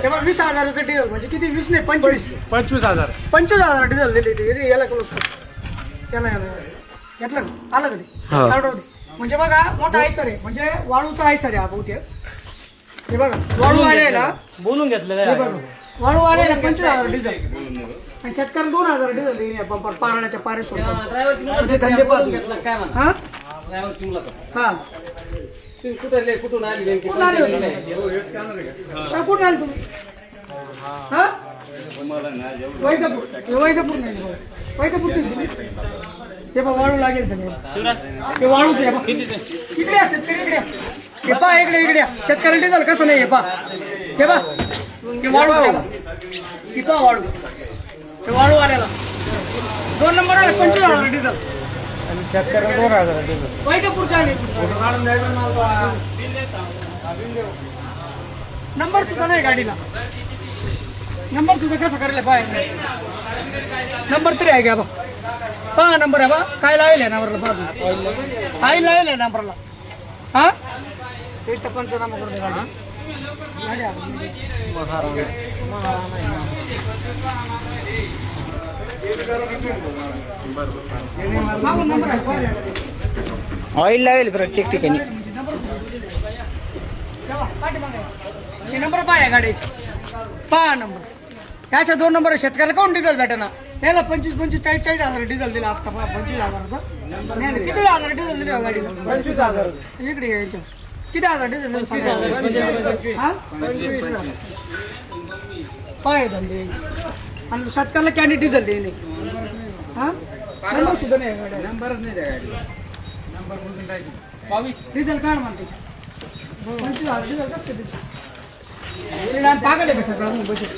तेव्हा 20,000 डिझेल म्हणजे किती 20 नाही 25,000 25,000 डिझेल दिली याला क्लोज कर त्याला घेतलं का आलं कधी म्हणजे बघा मोठा आयसर आहे म्हणजे वाळूचा आयसर आहे हा बहुतेक हे बघा वाळू आलेला बोलून घेतलेलं वाळू आलेला 25,000 डिझेल आणि शेतकऱ्याला 2,000 डिझेल देणे पंपात पारण्याच्या पारे सोडून म्हणजे धंदे हा हा कुठून आली कुठून आले कुठून आले तुम्ही हा वैजापूर नाही वैजापूरचे हे बघ वाळू लागेल ते वाळूच आहे इकडे या शेतकरी इकडे हे पा इकडे शेतकऱ्याला डिझेल कसं नाही हे पा हे बा ते वाळू हे पा वाळू ते वाळू आलेला 2 नंबर आले 25,000 डिझेल आणि शेतकऱ्याला 2,000 डिझेल वैजापूरचे आले नंबर सुद्धा नाही गाडीला नंबर सुद्धा कसं करेल पाय नंबर तरी आहे का बा पहा नंबर आहे बा काय लावेल नंबरला पहा आई लावेल नंबरला हा त्याचा पंचनामा करून ऑइल लावेल प्रत्येक ठिकाणी हे नंबर पाय गाडीचे पहा नंबर त्याच्या 2 नंबर शेतकऱ्याला कोण डिझेल भेटेना त्याला 25,000 डिझेल दिला आता 25,000चा किती हजार डिझेल दिले गाडीला 25,000 इकडे यायचं किती हजार डिझेल पाय धंदे आणि शेतकऱ्याला कॅन्डी डिझेल देणे हा नंबर सुद्धा नाही गाडी नंबरच नाही त्या गाडीला नंबर बोलून टाकी 22 डिझेल काढ म्हणते 25,000 डिझेल कसं पागल आहे का सगळं बजेट